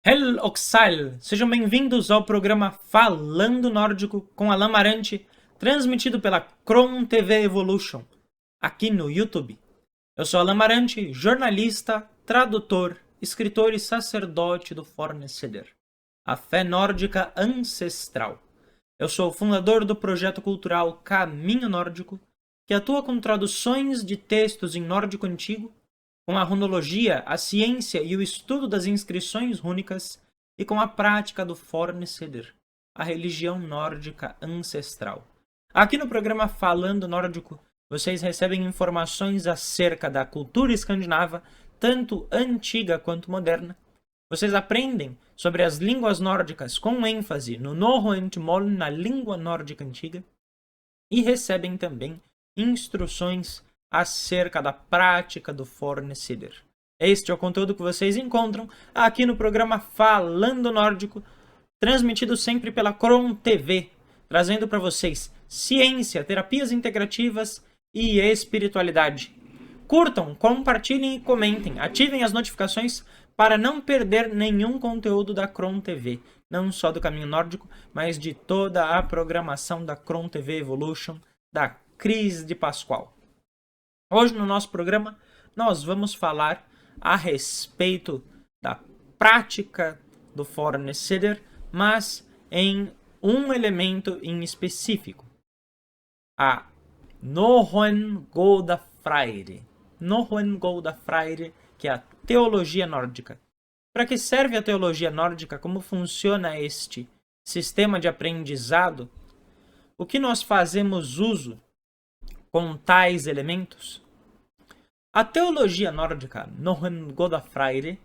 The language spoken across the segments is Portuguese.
Hel Oxal, sejam bem-vindos ao programa Falando Nórdico com Alan Marante, transmitido pela Chrome TV Evolution, aqui no YouTube. Eu sou Alan Marante, jornalista, tradutor, escritor e sacerdote do Forneceder, a fé nórdica ancestral. Eu sou o fundador do projeto cultural Caminho Nórdico, que atua com traduções de textos em nórdico antigo, com a runologia, a ciência e o estudo das inscrições rúnicas, e com a prática do Forneceder, a religião nórdica ancestral. Aqui no programa Falando Nórdico, vocês recebem informações acerca da cultura escandinava, tanto antiga quanto moderna. Vocês aprendem sobre as línguas nórdicas com ênfase no Norrøntmål, na língua nórdica antiga, e recebem também instruções acerca da prática do Forneceder. Este é o conteúdo que vocês encontram aqui no programa Falando Nórdico, transmitido sempre pela Chrome TV, trazendo para vocês ciência, terapias integrativas e espiritualidade. Curtam, compartilhem e comentem, ativem as notificações para não perder nenhum conteúdo da Chrome TV, não só do Caminho Nórdico, mas de toda a programação da Chrome TV Evolution, da Cris de Pascoal. Hoje no nosso programa nós vamos falar a respeito da prática do Forneceder, mas em um elemento em específico, a Norrøn-Goda-Freire. Norrøn-Goda-Freire, que é a teologia nórdica. Para que serve a teologia nórdica? Como funciona este sistema de aprendizado? O que nós fazemos uso com tais elementos? A teologia nórdica, Norrøn-Goda-Freire,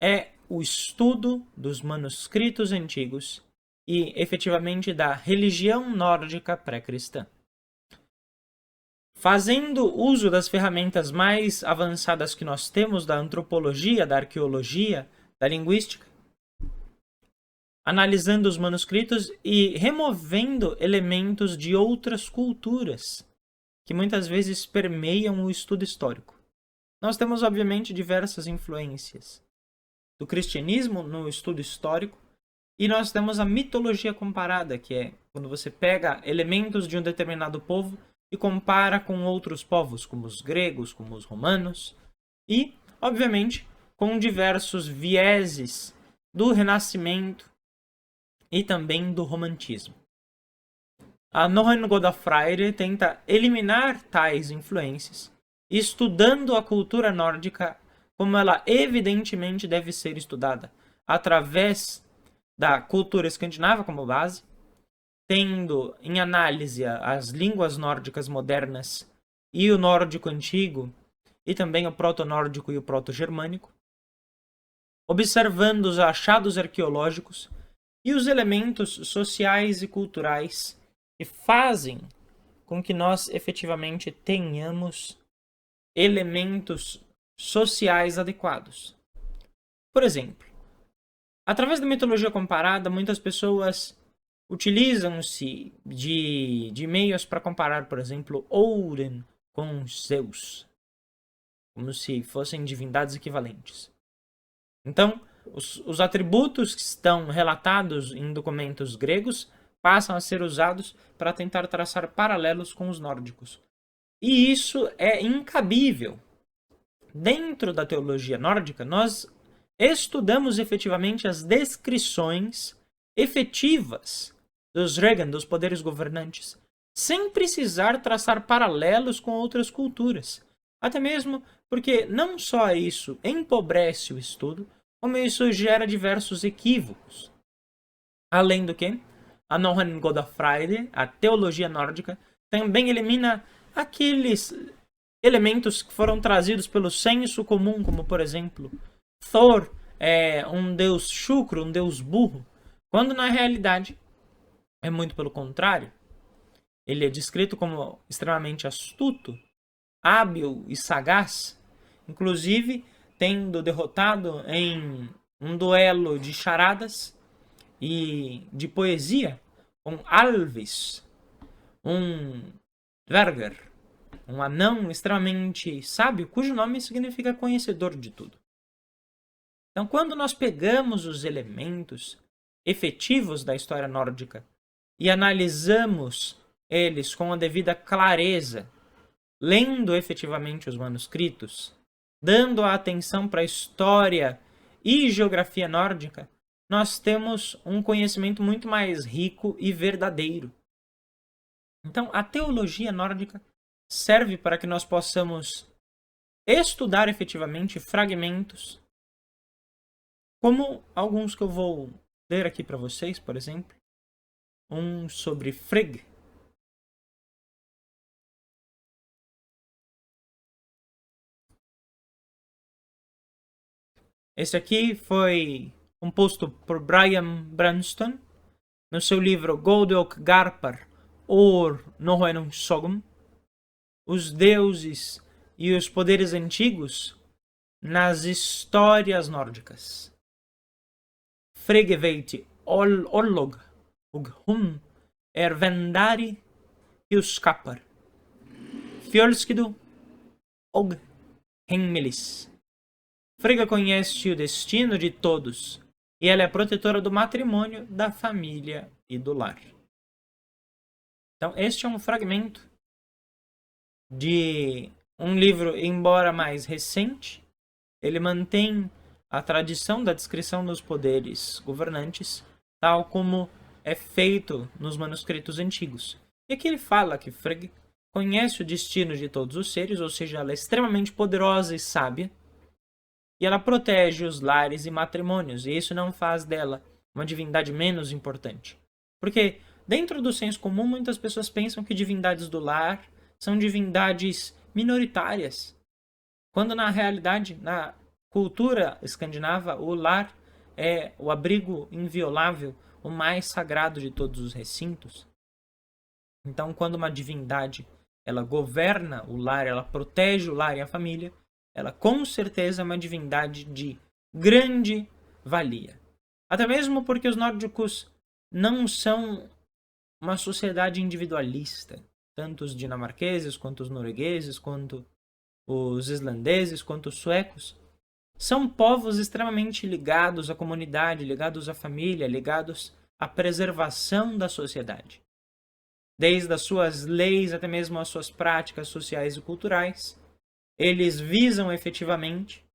é o estudo dos manuscritos antigos e, efetivamente, da religião nórdica pré-cristã. Fazendo uso das ferramentas mais avançadas que nós temos da antropologia, da arqueologia, da linguística, analisando os manuscritos e removendo elementos de outras culturas que muitas vezes permeiam o estudo histórico. Nós temos, obviamente, diversas influências do cristianismo no estudo histórico, e nós temos a mitologia comparada, que é quando você pega elementos de um determinado povo e compara com outros povos, como os gregos, como os romanos, e, obviamente, com diversos vieses do Renascimento e também do Romantismo. A Norrøn-Goda-Freire tenta eliminar tais influências, estudando a cultura nórdica como ela evidentemente deve ser estudada, através da cultura escandinava como base, tendo em análise as línguas nórdicas modernas e o nórdico antigo, e também o proto-nórdico e o proto-germânico, observando os achados arqueológicos e os elementos sociais e culturais que fazem com que nós efetivamente tenhamos elementos sociais adequados. Por exemplo, através da mitologia comparada, muitas pessoas utilizam-se de meios para comparar, por exemplo, Odin com Zeus, como se fossem divindades equivalentes. Então, os atributos que estão relatados em documentos gregos passam a ser usados para tentar traçar paralelos com os nórdicos. E isso é incabível. Dentro da teologia nórdica, nós estudamos efetivamente as descrições efetivas dos Regan, dos poderes governantes, sem precisar traçar paralelos com outras culturas. Até mesmo porque não só isso empobrece o estudo, como isso gera diversos equívocos. Além do que, a Norrøn-Goda-Freire, a teologia nórdica, também elimina aqueles elementos que foram trazidos pelo senso comum, como por exemplo, Thor é um deus chucro, um deus burro, quando na realidade é muito pelo contrário. Ele é descrito como extremamente astuto, hábil e sagaz, inclusive tendo derrotado em um duelo de charadas e de poesia com Alvis, um dverger, um anão extremamente sábio, cujo nome significa conhecedor de tudo. Então, quando nós pegamos os elementos efetivos da história nórdica e analisamos eles com a devida clareza, lendo efetivamente os manuscritos, dando a atenção para a história e geografia nórdica, nós temos um conhecimento muito mais rico e verdadeiro. Então, a teologia nórdica serve para que nós possamos estudar efetivamente fragmentos, como alguns que eu vou ler aqui para vocês, por exemplo. Um sobre Frigg. Esse aqui foi composto por Brian Branston no seu livro Goldok Garpar or Nohoenum Sogum, Os Deuses e os Poderes Antigos nas Histórias Nórdicas. Frigg veit Orlog og hum vendari huskapar, Fjölskidu og Hengmelis. Frigga conhece o destino de todos, e ela é protetora do matrimônio, da família e do lar. Então, este é um fragmento de um livro, embora mais recente. Ele mantém a tradição da descrição dos poderes governantes, tal como é feito nos manuscritos antigos. E aqui ele fala que Frigg conhece o destino de todos os seres, ou seja, ela é extremamente poderosa e sábia, e ela protege os lares e matrimônios, e isso não faz dela uma divindade menos importante. Porque dentro do senso comum, muitas pessoas pensam que divindades do lar são divindades minoritárias, quando na realidade, na cultura escandinava, o lar é o abrigo inviolável, o mais sagrado de todos os recintos. Então, quando uma divindade ela governa o lar, ela protege o lar e a família, ela com certeza é uma divindade de grande valia. Até mesmo porque os nórdicos não são uma sociedade individualista. Tanto os dinamarqueses, quanto os noruegueses, quanto os islandeses, quanto os suecos, são povos extremamente ligados à comunidade, ligados à família, ligados à preservação da sociedade. Desde as suas leis até mesmo as suas práticas sociais e culturais, eles visam efetivamente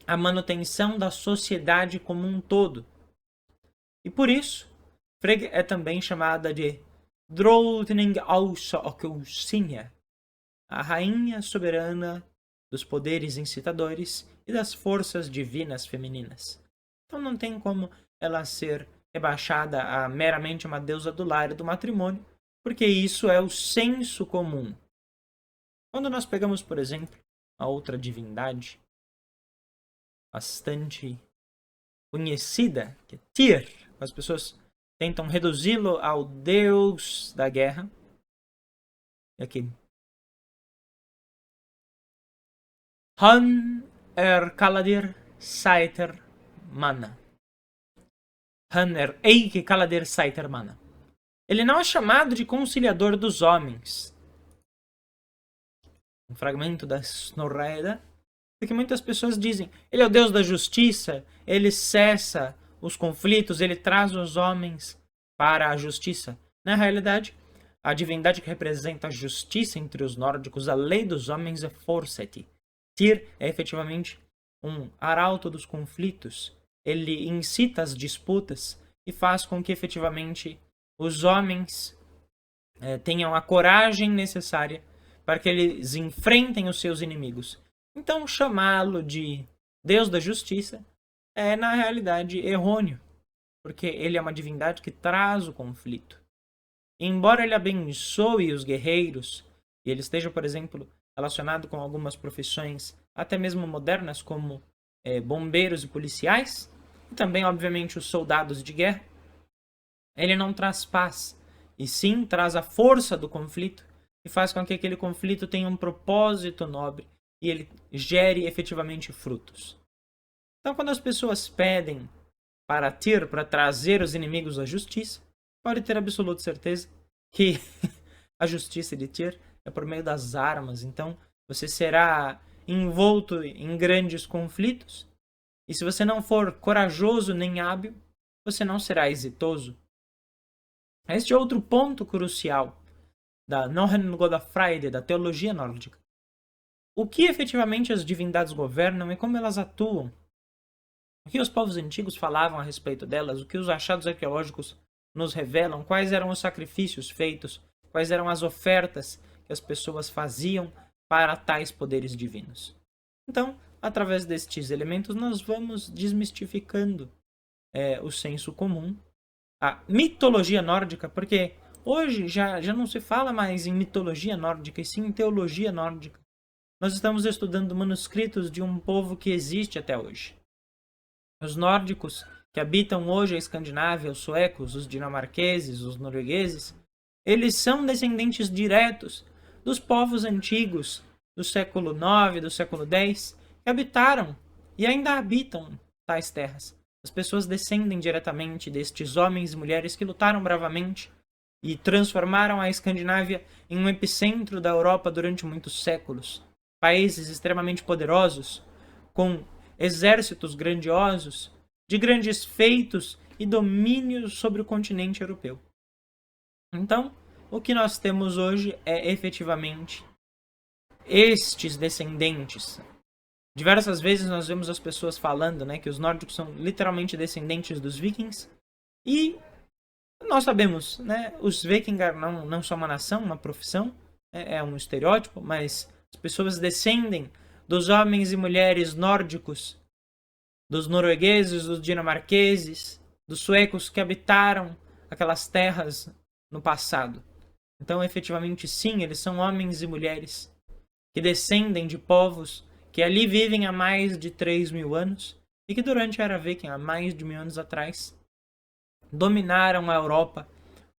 a manutenção da sociedade como um todo. E por isso, Frigg é também chamada de Drottning Ausokusinja, a rainha soberana dos poderes incitadores e das forças divinas femininas. Então não tem como ela ser rebaixada a meramente uma deusa do lar e do matrimônio, porque isso é o senso comum. Quando nós pegamos, por exemplo, a outra divindade bastante conhecida, que é Tyr, as pessoas tentam reduzi-lo ao deus da guerra. E aqui. Han Kaladir Saiter Mana. Han Eike Kaladir Saiter Mana. Ele não é chamado de conciliador dos homens. Um fragmento da Snorraeda, porque muitas pessoas dizem, ele é o Deus da justiça, ele cessa os conflitos, ele traz os homens para a justiça. Na realidade, a divindade que representa a justiça entre os nórdicos, a lei dos homens, é Forseti. Tyr é efetivamente um arauto dos conflitos. Ele incita as disputas e faz com que efetivamente os homens tenham a coragem necessária para que eles enfrentem os seus inimigos. Então, chamá-lo de Deus da Justiça é, na realidade, errôneo, porque ele é uma divindade que traz o conflito. E, embora ele abençoe os guerreiros, e ele esteja, por exemplo, relacionado com algumas profissões, até mesmo modernas, como bombeiros e policiais, e também, obviamente, os soldados de guerra, ele não traz paz, e sim traz a força do conflito, e faz com que aquele conflito tenha um propósito nobre, e ele gere efetivamente frutos. Então, quando as pessoas pedem para Tyr, para trazer os inimigos à justiça, pode ter absoluta certeza que a justiça de Tyr é por meio das armas. Então, você será envolto em grandes conflitos E se você não for corajoso nem hábil, você não será exitoso. Este é outro ponto crucial da Norrönsgodafræði, da teologia nórdica. O que efetivamente as divindades governam e como elas atuam. O que os povos antigos falavam a respeito delas, o que os achados arqueológicos nos revelam, quais eram os sacrifícios feitos, quais eram as ofertas que as pessoas faziam para tais poderes divinos. Então, através destes elementos, nós vamos desmistificando o senso comum, a mitologia nórdica, porque hoje já não se fala mais em mitologia nórdica, e sim em teologia nórdica. Nós estamos estudando manuscritos de um povo que existe até hoje. Os nórdicos que habitam hoje a Escandinávia, os suecos, os dinamarqueses, os noruegueses, eles são descendentes diretos dos povos antigos do século IX, do século X, que habitaram e ainda habitam tais terras. As pessoas descendem diretamente destes homens e mulheres que lutaram bravamente e transformaram a Escandinávia em um epicentro da Europa durante muitos séculos. Países extremamente poderosos, com exércitos grandiosos, de grandes feitos e domínios sobre o continente europeu. Então, o que nós temos hoje é efetivamente estes descendentes. Diversas vezes nós vemos as pessoas falando, que os nórdicos são literalmente descendentes dos vikings. E nós sabemos, os vikings não são uma nação, uma profissão, é um estereótipo, mas as pessoas descendem dos homens e mulheres nórdicos, dos noruegueses, dos dinamarqueses, dos suecos que habitaram aquelas terras no passado. Então, efetivamente, sim, eles são homens e mulheres que descendem de povos que ali vivem há mais de 3.000 anos e que durante a Era Viking, há mais de 1.000 anos atrás, dominaram a Europa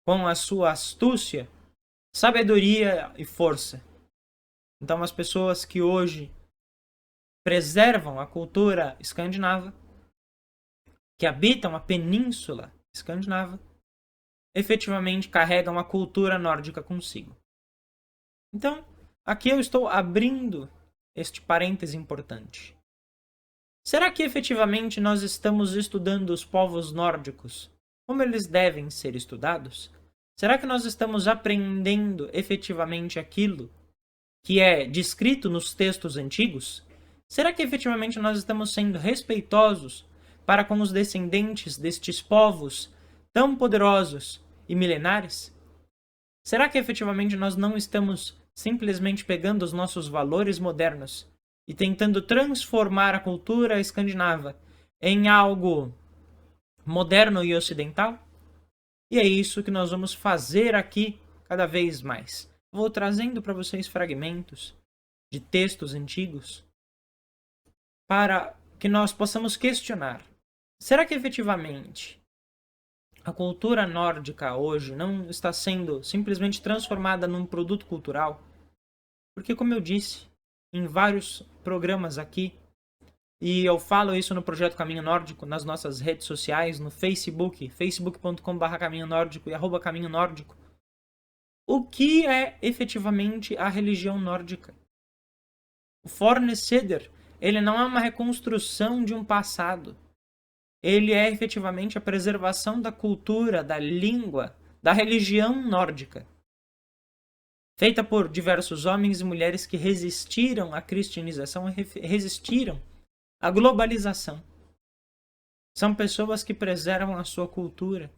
com a sua astúcia, sabedoria e força. Então, as pessoas que hoje preservam a cultura escandinava, que habitam a península escandinava, efetivamente carregam a cultura nórdica consigo. Então, aqui eu estou abrindo este parêntese importante. Será que efetivamente nós estamos estudando os povos nórdicos como eles devem ser estudados? Será que nós estamos aprendendo efetivamente aquilo que é descrito nos textos antigos? Será que efetivamente nós estamos sendo respeitosos para com os descendentes destes povos tão poderosos e milenares? Será que efetivamente nós não estamos simplesmente pegando os nossos valores modernos e tentando transformar a cultura escandinava em algo moderno e ocidental? E é isso que nós vamos fazer aqui cada vez mais. Vou trazendo para vocês fragmentos de textos antigos para que nós possamos questionar. Será que efetivamente a cultura nórdica hoje não está sendo simplesmente transformada num produto cultural? Porque, como eu disse em vários programas aqui, e eu falo isso no Projeto Caminho Nórdico, nas nossas redes sociais, no Facebook, facebook.com/caminho nórdico e @caminho nórdico, o que é efetivamente a religião nórdica? O Fornesider, ele não é uma reconstrução de um passado. Ele é efetivamente a preservação da cultura, da língua, da religião nórdica. Feita por diversos homens e mulheres que resistiram à cristianização e resistiram à globalização. São pessoas que preservam a sua cultura.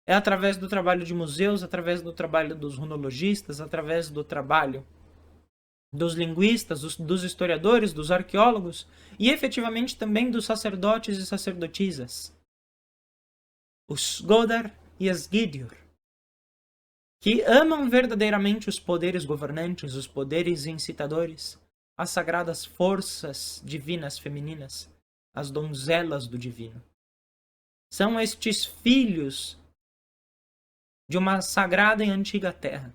É através do trabalho de museus, através do trabalho dos runologistas, através do trabalho dos linguistas, dos historiadores, dos arqueólogos e efetivamente também dos sacerdotes e sacerdotisas. Os Godar e as Gidur, que amam verdadeiramente os poderes governantes, os poderes incitadores, as sagradas forças divinas femininas, as donzelas do divino. São estes filhos de uma sagrada e antiga terra,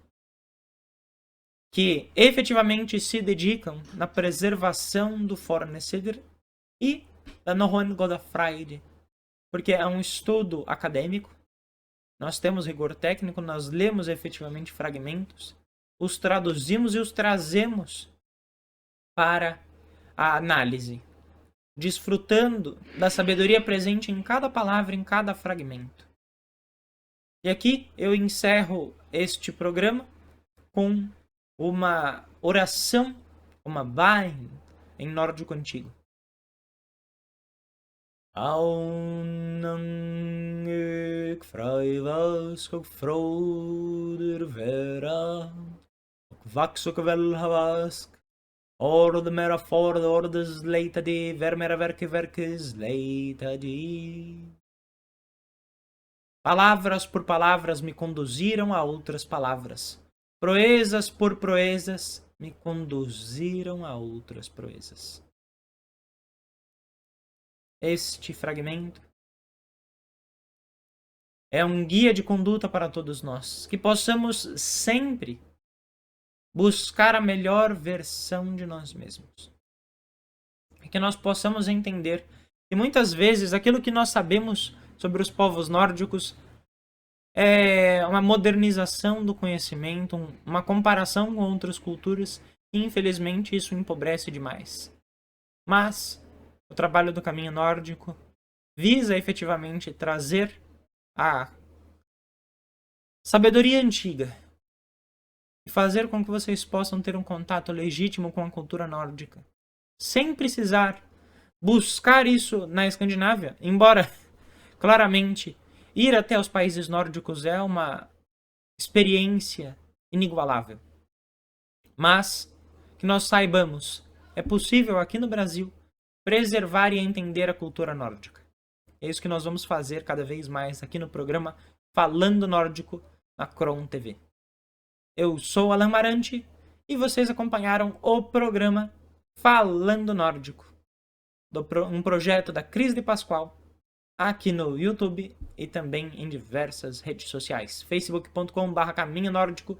que efetivamente se dedicam na preservação do Fornesider e da Norrönsgodafræði, porque é um estudo acadêmico, nós temos rigor técnico, nós lemos efetivamente fragmentos, os traduzimos e os trazemos para a análise. desfrutando da sabedoria presente em cada palavra, em cada fragmento. E aqui eu encerro este programa com uma oração, uma bæn em nórdico antigo. Aunan ek frøyvask og froder vera, og vaks og velhavask, ord mera ford ordes leita de, vermera verkes leita de. Palavras por palavras me conduziram a outras palavras. Proezas por proezas me conduziram a outras proezas. Este fragmento é um guia de conduta para todos nós, que possamos sempre buscar a melhor versão de nós mesmos. E que nós possamos entender que muitas vezes aquilo que nós sabemos sobre os povos nórdicos é uma modernização do conhecimento, uma comparação com outras culturas, e infelizmente isso empobrece demais. Mas o trabalho do caminho nórdico visa efetivamente trazer a sabedoria antiga e fazer com que vocês possam ter um contato legítimo com a cultura nórdica, sem precisar buscar isso na Escandinávia, embora claramente ir até os países nórdicos é uma experiência inigualável. Mas que nós saibamos, é possível aqui no Brasil preservar e entender a cultura nórdica. É isso que nós vamos fazer cada vez mais aqui no programa Falando Nórdico na Kron TV. Eu sou Alan Marante e vocês acompanharam o programa Falando Nórdico, um projeto da Cris de Pascoal, aqui no YouTube e também em diversas redes sociais. facebook.com/caminho nórdico,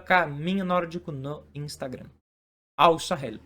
@caminho nórdico no Instagram. Ao Sahel.